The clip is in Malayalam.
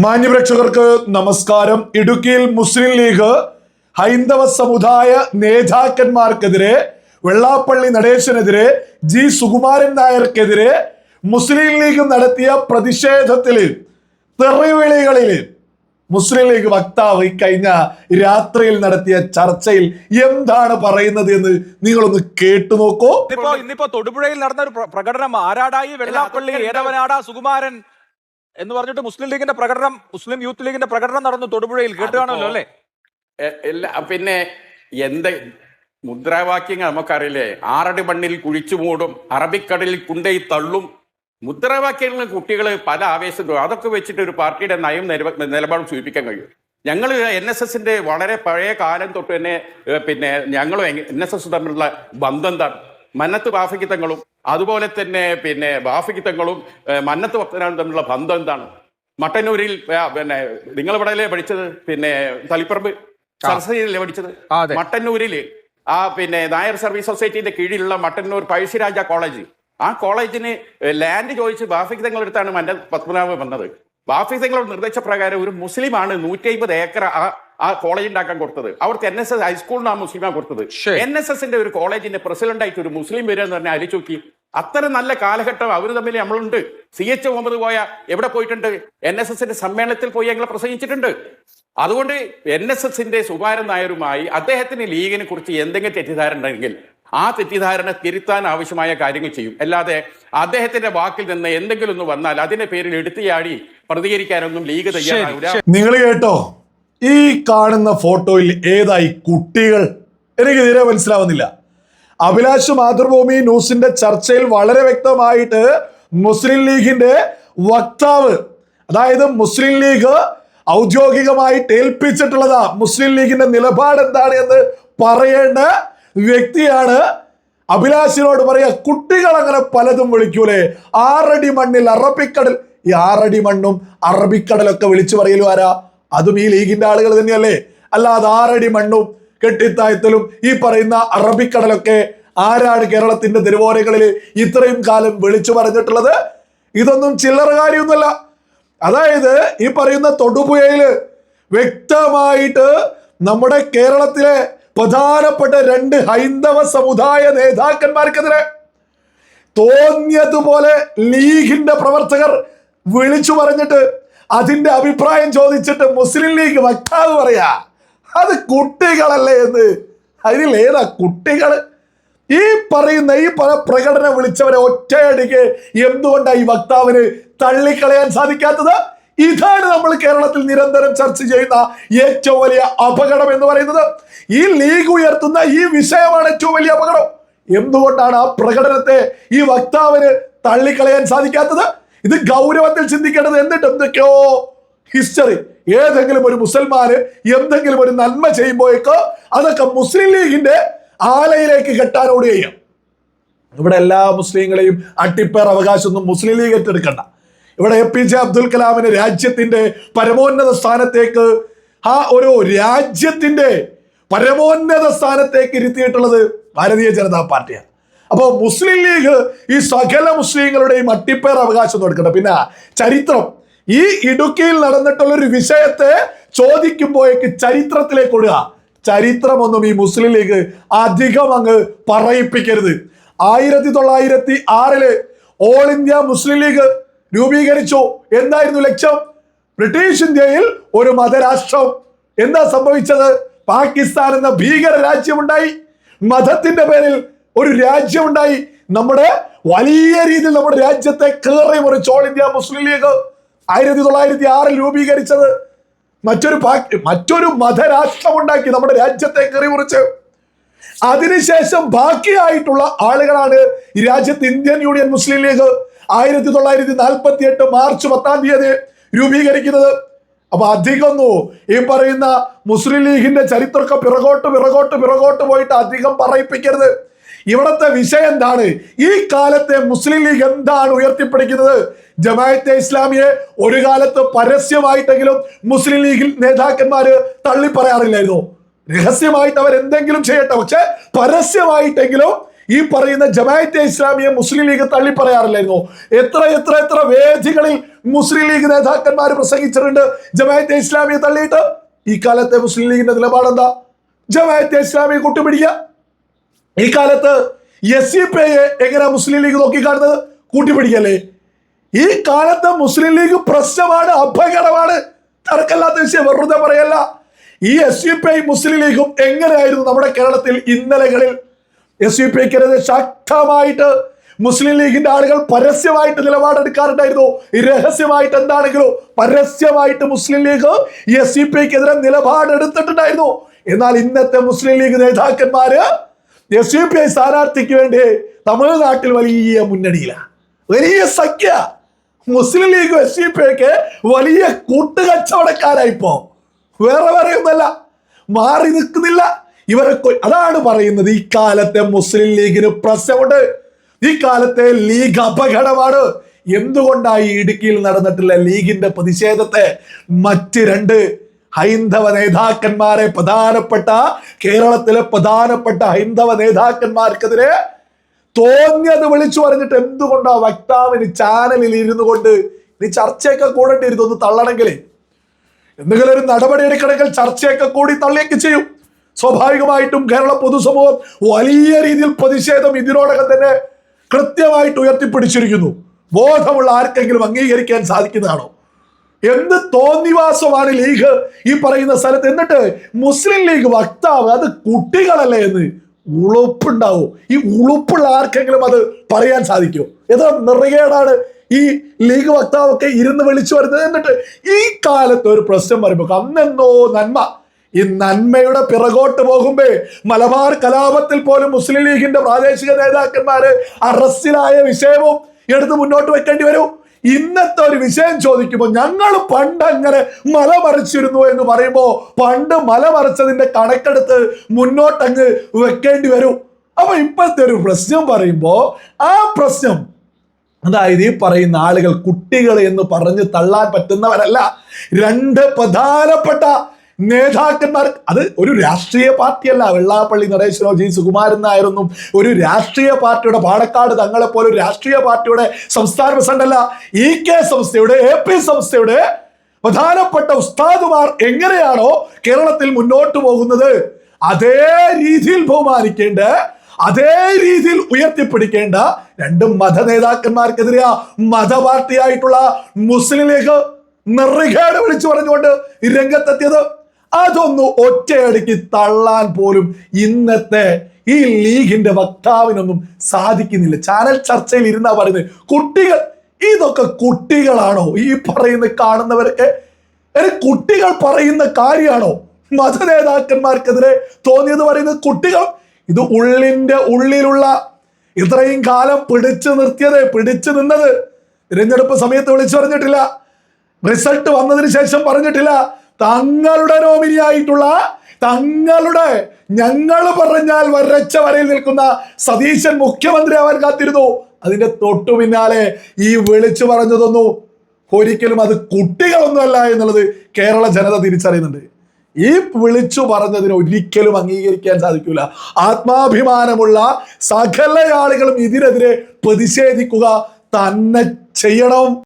മാന്യപ്രേക്ഷകർക്ക് നമസ്കാരം. ഇടുക്കിയിൽ മുസ്ലിം ലീഗ് ഹൈന്ദവ സമുദായ നേതാക്കന്മാർക്കെതിരെ, വെള്ളാപ്പള്ളി നടേശനെതിരെ, ജി സുകുമാരൻ നായർക്കെതിരെ മുസ്ലിം ലീഗ് നടത്തിയ പ്രതിഷേധത്തിൽ, തെറിവിളികളിൽ മുസ്ലിം ലീഗ് വക്താവ് കഴിഞ്ഞ രാത്രിയിൽ നടത്തിയ ചർച്ചയിൽ എന്താണ് പറയുന്നത് എന്ന് നിങ്ങളൊന്ന് കേട്ടു നോക്കൂ. ഇന്നിപ്പോ തൊടുപുഴയിൽ നടന്ന ഒരു പ്രകടനം, ആരാടായി വെള്ളാപ്പള്ളി ഏതവനാട സുകുമാരൻ എന്ന് പറഞ്ഞിട്ട് മുസ്ലിം ലീഗിന്റെ പ്രകടനം, മുസ്ലിം യൂത്ത് ലീഗിന്റെ പ്രകടനം നടന്നു തൊടുപുഴയിൽ. കേട്ടുകാണല്ലോ അല്ലേ? പിന്നെ എന്ത് മുദ്രാവാക്യങ്ങൾ നമുക്കറിയില്ലേ? ആറടി മണ്ണിൽ കുഴിച്ചു മൂടും, അറബിക്കടലിൽ കുണ്ടയി തള്ളും. മുദ്രാവാക്യങ്ങൾ കുട്ടികൾ പല ആവേശങ്ങളും, അതൊക്കെ വെച്ചിട്ട് ഒരു പാർട്ടിയുടെ നയം നിലപാടും സൂചിപ്പിക്കാൻ കഴിയും. ഞങ്ങൾ NSSന്റെ വളരെ പഴയ കാലം തൊട്ട് തന്നെ പിന്നെ ഞങ്ങളും NSS തമ്മിലുള്ള ബന്ധം എന്താണ്? മന്നത്ത് ബാഫിക്കിത്തങ്ങളും അതുപോലെ തന്നെ പിന്നെ ബാഫിക്കിത്തങ്ങളും മന്നത്ത് ഭക്തനാളും തമ്മിലുള്ള ബന്ധം എന്താണ്? മട്ടന്നൂരിൽ പിന്നെ നിങ്ങളിവിടെയല്ലേ പഠിച്ചത്? പിന്നെ തളിപ്പറമ്പ് സരസ്വതിയിലല്ലേ പഠിച്ചത്? മട്ടന്നൂരിൽ പിന്നെ നായർ സർവീസ് സൊസൈറ്റിന്റെ കീഴിലുള്ള മട്ടന്നൂർ പഴശ്ശിരാജ കോളേജ്, ആ കോളേജിന് ലാൻഡ് ചോദിച്ച് ബാഫിക്കിത്തങ്ങളെടുത്താണ് മന്നത്ത് പത്മനാഭൻ വന്നത്. ബാഫിക്കിത്തങ്ങളുടെ നിർദ്ദേശപ്രകാരം ഒരു മുസ്ലിമാണ് 150 ഏക്കർ ആ കോളേജ് ഉണ്ടാക്കാൻ കൊടുത്തത്. അവർക്ക് NSS ഹൈസ്കൂളിന് ആ മുസ്ലിമാണ് കൊടുത്തത്. NSSന്റെ ഒരു കോളേജിന്റെ പ്രസിഡന്റായിട്ട് ഒരു മുസ്ലിം വരിക എന്ന് പറഞ്ഞാൽ ആലോചിച്ച് നോക്കി. അത്ര നല്ല കാലഘട്ടം അവർ തമ്മിൽ നമ്മളുണ്ട്. CH മുഹമ്മദ് കോയ എവിടെ പോയിട്ടുണ്ട്? NSSന്റെ സമ്മേളനത്തിൽ പോയി ഞങ്ങൾ പ്രസംഗിച്ചിട്ടുണ്ട്. അതുകൊണ്ട് NSSന്റെ സുകുമാരൻ നായരുമായി അദ്ദേഹത്തിന് ലീഗിനെ കുറിച്ച് എന്തെങ്കിലും തെറ്റിദ്ധാരണ ഉണ്ടെങ്കിൽ ആ തെറ്റിദ്ധാരണ തിരുത്താൻ ആവശ്യമായ കാര്യങ്ങൾ ചെയ്യും. അല്ലാതെ അദ്ദേഹത്തിന്റെ വാക്കിൽ നിന്ന് എന്തെങ്കിലും ഒന്ന് വന്നാൽ അതിന്റെ പേരിൽ എടുത്തിയാടി പ്രതികരിക്കാനൊന്നും ലീഗ് തയ്യാറാവില്ല. നിങ്ങൾ കേട്ടോ, ഈ കാണുന്ന ഫോട്ടോയിൽ ഏതായി കുട്ടികൾ? എനിക്ക് തീരെ മനസ്സിലാവുന്നില്ല. അഭിലാഷ് മാതൃഭൂമി ന്യൂസിന്റെ ചർച്ചയിൽ വളരെ വ്യക്തമായിട്ട് മുസ്ലിം ലീഗിന്റെ വക്താവ്, അതായത് മുസ്ലിം ലീഗ് ഔദ്യോഗികമായിട്ട് ഏൽപ്പിച്ചിട്ടുള്ളതാ മുസ്ലിം ലീഗിന്റെ നിലപാട് എന്താണ് എന്ന് പറയേണ്ട വ്യക്തിയാണ് അഭിലാഷിനോട് പറയാ, കുട്ടികൾ അങ്ങനെ പലതും വിളിക്കൂലേ? 6 അടി മണ്ണിൽ അറബിക്കടൽ. ഈ 6 അടി മണ്ണും അറബിക്കടലൊക്കെ വിളിച്ചു പറയലും ആരാ? അതും ഈ ലീഗിന്റെ ആളുകൾ തന്നെയല്ലേ? അല്ലാതെ 6 അടി മണ്ണും കെട്ടിത്തായത്തലും ഈ പറയുന്ന അറബിക്കടലൊക്കെ ആരാണ് കേരളത്തിന്റെ തെരുവോരങ്ങളിൽ ഇത്രയും കാലം വിളിച്ചു പറഞ്ഞിട്ടുള്ളത്? ഇതൊന്നും ചില്ലറ കാര്യമൊന്നുമല്ല. അതായത് ഈ പറയുന്ന തൊടുപുഴയില് വ്യക്തമായിട്ട് നമ്മുടെ കേരളത്തിലെ പ്രധാനപ്പെട്ട 2 ഹൈന്ദവ സമുദായ നേതാക്കന്മാർക്കെതിരെ തോന്നിയതുപോലെ ലീഗിന്റെ പ്രവർത്തകർ വിളിച്ചു പറഞ്ഞിട്ട് അതിന്റെ അഭിപ്രായം ചോദിച്ചിട്ട് മുസ്ലിം ലീഗ് വക്താവ് പറയാ അത് കുട്ടികളല്ലേ എന്ന്. അതിലേതാ കുട്ടികൾ? ഈ പറയുന്ന ഈ പ്രകടനം വിളിച്ചവരെ ഒറ്റയടിക്ക് എന്തുകൊണ്ടാണ് ഈ വക്താവിന് തള്ളിക്കളയാൻ സാധിക്കാത്തത്? ഇതാണ് നമ്മൾ കേരളത്തിൽ നിരന്തരം ചർച്ച ചെയ്യുന്ന ഏറ്റവും വലിയ അപകടം എന്ന് പറയുന്നത്. ഈ ലീഗ് ഉയർത്തുന്ന ഈ വിഷയമാണ് ഏറ്റവും വലിയ അപകടം. എന്തുകൊണ്ടാണ് ആ പ്രകടനത്തെ ഈ വക്താവിന് തള്ളിക്കളയാൻ സാധിക്കാത്തത്? ഇത് ഗൗരവത്തിൽ ചിന്തിക്കേണ്ടത്. എന്നിട്ട് എന്തൊക്കെയോ ഹിസ്റ്ററി, ഏതെങ്കിലും ഒരു മുസൽമാന് എന്തെങ്കിലും ഒരു നന്മ ചെയ്യുമ്പോഴേക്കോ അതൊക്കെ മുസ്ലിം ലീഗിന്റെ ആലയിലേക്ക് കെട്ടാനോട് ചെയ്യാം. ഇവിടെ എല്ലാ മുസ്ലിങ്ങളെയും അട്ടിപ്പേർ അവകാശമൊന്നും മുസ്ലിം ലീഗ് ഏറ്റെടുക്കണ്ട. ഇവിടെ APJ അബ്ദുൽ കലാമിന് രാജ്യത്തിന്റെ പരമോന്നത സ്ഥാനത്തേക്ക്, ആ ഒരു രാജ്യത്തിന്റെ പരമോന്നത സ്ഥാനത്തേക്ക് ഇരുത്തിയിട്ടുള്ളത് ഭാരതീയ ജനതാ പാർട്ടിയാണ്. അപ്പോൾ മുസ്ലിം ലീഗ് ഈ സകല മുസ്ലിങ്ങളുടെയും അട്ടിപ്പേർ അവകാശം കൊടുക്കണ്ട. പിന്നെ ചരിത്രം, ഈ ഇടുക്കിയിൽ നടന്നിട്ടുള്ള ഒരു വിഷയത്തെ ചോദിക്കുമ്പോഴേക്ക് ചരിത്രത്തിലേക്ക് കൊടുക. ചരിത്രമൊന്നും ഈ മുസ്ലിം ലീഗ് അധികം അങ്ങ് പറയിപ്പിക്കരുത്. 1906 ഓൾ ഇന്ത്യ മുസ്ലിം ലീഗ് രൂപീകരിച്ചു. എന്തായിരുന്നു ലക്ഷ്യം? ബ്രിട്ടീഷ് ഇന്ത്യയിൽ ഒരു മതരാഷ്ട്രം. എന്താ സംഭവിച്ചത്? പാകിസ്ഥാൻ എന്ന ഭീകര രാജ്യമുണ്ടായി. മതത്തിന്റെ പേരിൽ ഒരു രാജ്യമുണ്ടായി. നമ്മുടെ വലിയ രീതിയിൽ നമ്മുടെ രാജ്യത്തെ കയറി മുറിച്ച് ഓൾ ഇന്ത്യ മുസ്ലിം ലീഗ് 1906 രൂപീകരിച്ചത് മറ്റൊരു മതരാഷ്ട്രം ഉണ്ടാക്കി നമ്മുടെ രാജ്യത്തെ കയറി മുറിച്ച്. അതിനുശേഷം ബാക്കിയായിട്ടുള്ള ആളുകളാണ് ഈ രാജ്യത്ത് ഇന്ത്യൻ യൂണിയൻ മുസ്ലിം ലീഗ് 1948 മാർച്ച് 10 രൂപീകരിക്കുന്നത്. അപ്പൊ അധികമൊന്നും ഈ പറയുന്ന മുസ്ലിം ലീഗിന്റെ ചരിത്രമൊക്കെ പിറകോട്ട് പോയിട്ട് അധികം പറയിപ്പിക്കരുത്. ഇവിടത്തെ വിഷയം എന്താണ്? ഈ കാലത്തെ മുസ്ലിം ലീഗ് എന്താണ് ഉയർത്തിപ്പിടിക്കുന്നത്? ജമാഅത്തെ ഇസ്ലാമിയെ ഒരു കാലത്ത് പരസ്യമായിട്ടെങ്കിലും മുസ്ലിം ലീഗിൽ നേതാക്കന്മാര് തള്ളി പറയാറില്ലായിരുന്നു. രഹസ്യമായിട്ട് അവർ എന്തെങ്കിലും ചെയ്യട്ടെ, പക്ഷെ പരസ്യമായിട്ടെങ്കിലും ഈ പറയുന്ന ജമാഅത്തെ ഇസ്ലാമിയെ മുസ്ലിം ലീഗ് തള്ളി പറയാറില്ലായിരുന്നു? എത്ര എത്ര എത്ര വേദികളിൽ മുസ്ലിം ലീഗ് നേതാക്കന്മാർ പ്രസംഗിച്ചിട്ടുണ്ട് ജമാഅത്തെ ഇസ്ലാമിയെ തള്ളിയിട്ട്. ഈ കാലത്തെ മുസ്ലിം ലീഗിന്റെ നിലപാടെന്താ? ജമാഅത്തെ ഇസ്ലാമിയെ കൂട്ടുപിടിക്കുക. ഈ കാലത്ത് SUPയെ എങ്ങനെയാ മുസ്ലിം ലീഗ് നോക്കിക്കാണുന്നത്? കൂട്ടിപ്പിടിക്കല്ലേ? ഈ കാലത്ത് മുസ്ലിം ലീഗ് പ്രശ്നമാണ്, അപകടമാണ്, തർക്കമില്ലാത്ത വിഷയം, വെറുതെ പറയല്ല. ഈ SUPI മുസ്ലിം ലീഗും എങ്ങനെയായിരുന്നു നമ്മുടെ കേരളത്തിൽ ഇന്നലകളിൽ? SUPIക്കെതിരെ ശക്തമായിട്ട് മുസ്ലിം ലീഗിന്റെ ആളുകൾ പരസ്യമായിട്ട് നിലപാടെടുക്കാറുണ്ടായിരുന്നു. രഹസ്യമായിട്ട് എന്താണെങ്കിലും പരസ്യമായിട്ട് മുസ്ലിം ലീഗ് SUPIക്കെതിരെ നിലപാടെടുത്തിട്ടുണ്ടായിരുന്നു. എന്നാൽ ഇന്നത്തെ മുസ്ലിം ലീഗ് നേതാക്കന്മാര് SUPI സ്ഥാനാർത്ഥിക്ക് വേണ്ടി തമിഴ്നാട്ടിൽ വലിയ മുന്നണിയിലാണ്, വലിയ സഖ്യ. മുസ്ലിം ലീഗ് SUPIക്ക് വലിയ കൂട്ടുകച്ചവടക്കാരായിപ്പോ. വേറെ ഒന്നല്ല, മാറി നിൽക്കുന്നില്ല ഇവരെ. അതാണ് പറയുന്നത്, ഈ കാലത്തെ മുസ്ലിം ലീഗിന് പ്രശ്നമുണ്ട്. ഈ കാലത്തെ ലീഗ് അപകടമാണ്. എന്തുകൊണ്ടായി ഇടുക്കിയിൽ നടന്നിട്ടുള്ള ലീഗിന്റെ പ്രതിഷേധത്തെ മറ്റ് രണ്ട് ഹൈന്ദവ നേതാക്കന്മാരെ, പ്രധാനപ്പെട്ട കേരളത്തിലെ പ്രധാനപ്പെട്ട ഹൈന്ദവ നേതാക്കന്മാർക്കെതിരെ തോന്നിയത് വിളിച്ചു പറഞ്ഞിട്ട് എന്തുകൊണ്ടാ വക്താവിന് ചാനലിൽ ഇരുന്നു കൊണ്ട് ഇനി ചർച്ചയൊക്കെ കൂടേണ്ടിയിരുന്നു? ഒന്ന് തള്ളണമെങ്കിൽ, എന്തെങ്കിലും ഒരു നടപടി എടുക്കണമെങ്കിൽ ചർച്ചയൊക്കെ കൂടി തള്ളിയൊക്കെ ചെയ്യും. സ്വാഭാവികമായിട്ടും കേരള പൊതുസമൂഹം വലിയ രീതിയിൽ പ്രതിഷേധം ഇതിനോടകം തന്നെ കൃത്യമായിട്ട് ഉയർത്തിപ്പിടിച്ചിരിക്കുന്നു. ബോധമുള്ള ആർക്കെങ്കിലും അംഗീകരിക്കാൻ സാധിക്കുന്നതാണോ? എന്ത് തോന്നിവാസമാണ് ലീഗ് ഈ പറയുന്ന സ്ഥലത്ത്? എന്നിട്ട് മുസ്ലിം ലീഗ് വക്താവ് അത് കുട്ടികളല്ലേ എന്ന് ഉളുപ്പുണ്ടാവും. ഈ ഉളുപ്പുള്ള ആർക്കെങ്കിലും അത് പറയാൻ സാധിക്കുമോ? എത്ര നിറകേടാണ് ഈ ലീഗ് വക്താവൊക്കെ ഇരുന്ന് വിളിച്ചു വരുന്നത്. എന്നിട്ട് ഈ കാലത്ത് ഒരു പ്രശ്നം പറയുമ്പോൾ അന്നെന്നോ നന്മ, ഈ നന്മയുടെ പിറകോട്ട് പോകുമ്പേ മലബാർ കലാപത്തിൽ പോലും മുസ്ലിം ലീഗിന്റെ പ്രാദേശിക നേതാക്കന്മാര് അറസ്റ്റിലായ വിഷയവും എടുത്ത് മുന്നോട്ട് വെക്കേണ്ടി വരും. ഇന്നത്തെ ഒരു വിഷയം ചോദിക്കുമ്പോൾ ഞങ്ങൾ പണ്ട് അങ്ങനെ മലമറിച്ചിരുന്നു എന്ന് പറയുമ്പോൾ പണ്ട് മലമറിച്ചതിന്റെ കണക്കെടുത്ത് മുന്നോട്ടങ്ങ് വെക്കേണ്ടി വരും. അപ്പൊ ഇപ്പോഴത്തെ ഒരു പ്രശ്നം പറയുമ്പോ ആ പ്രശ്നം, അതായത് ഈ പറയുന്ന ആളുകൾ കുട്ടികൾ എന്ന് പറഞ്ഞ് തള്ളാൻ പറ്റുന്നവരല്ല. രണ്ട് പ്രധാനപ്പെട്ട നേതാക്കന്മാർ, അത് ഒരു രാഷ്ട്രീയ പാർട്ടിയല്ല. വെള്ളാപ്പള്ളി നടേശനോ G സുകുമാരൻ നായരൊന്നും ഒരു രാഷ്ട്രീയ പാർട്ടിയുടെ, പാണക്കാട് തങ്ങളെ പോലെ ഒരു രാഷ്ട്രീയ പാർട്ടിയുടെ സംസ്ഥാന പ്രസിഡന്റ് അല്ല. EK സംസ്ഥയുടെ, AP സംസ്ഥയുടെ പ്രധാനപ്പെട്ട ഉസ്താദുമാർ എങ്ങനെയാണോ കേരളത്തിൽ മുന്നോട്ട് പോകുന്നത് അതേ രീതിയിൽ ബഹുമാനിക്കേണ്ട, അതേ രീതിയിൽ ഉയർത്തിപ്പിടിക്കേണ്ട രണ്ട് മത നേതാക്കന്മാർക്കെതിരെയാ മത പാർട്ടിയായിട്ടുള്ള മുസ്ലിം ലീഗ് നിറികേട് വിളിച്ചു പറഞ്ഞുകൊണ്ട് രംഗത്തെത്തിയത്. അതൊന്ന് ഒറ്റയടിക്ക് തള്ളാൻ പോലും ഇന്നത്തെ ഈ ലീഗിന്റെ വക്താവിനൊന്നും സാധിക്കുന്നില്ല. ചാനൽ ചർച്ചയിൽ ഇരുന്നാ പറയുന്നത് കുട്ടികൾ. ഇതൊക്കെ കുട്ടികളാണോ ഈ പറയുന്ന കാണുന്നവരൊക്കെ? കുട്ടികൾ പറയുന്ന കാര്യമാണോ മത നേതാക്കന്മാർക്കെതിരെ തോന്നിയത് പറയുന്നത്? കുട്ടികൾ ഇത് ഉള്ളിന്റെ ഉള്ളിലുള്ള ഇത്രയും കാലം പിടിച്ചു നിന്നത് തിരഞ്ഞെടുപ്പ് സമയത്ത് വിളിച്ചു പറഞ്ഞിട്ടില്ല, റിസൾട്ട് വന്നതിന് ശേഷം പറഞ്ഞിട്ടില്ല. തങ്ങളുടെ നോമിനിയായിട്ടുള്ള, തങ്ങളുടെ, ഞങ്ങൾ പറഞ്ഞാൽ വരച്ച വരയിൽ നിൽക്കുന്ന സതീശൻ മുഖ്യമന്ത്രി ആവാൻ കാത്തിരുന്നു. അതിന്റെ തൊട്ടു പിന്നാലെ ഈ വിളിച്ചു പറഞ്ഞതൊന്നും ഒരിക്കലും അത് കുട്ടികളൊന്നുമല്ല എന്നുള്ളത് കേരള ജനത തിരിച്ചറിയുന്നുണ്ട്. ഈ വിളിച്ചു പറഞ്ഞതിന് ഒരിക്കലും അംഗീകരിക്കാൻ സാധിക്കില്ല. ആത്മാഭിമാനമുള്ള സകല ആളുകളും ഇതിനെതിരെ പ്രതിഷേധിക്കുക തന്നെ ചെയ്യണം.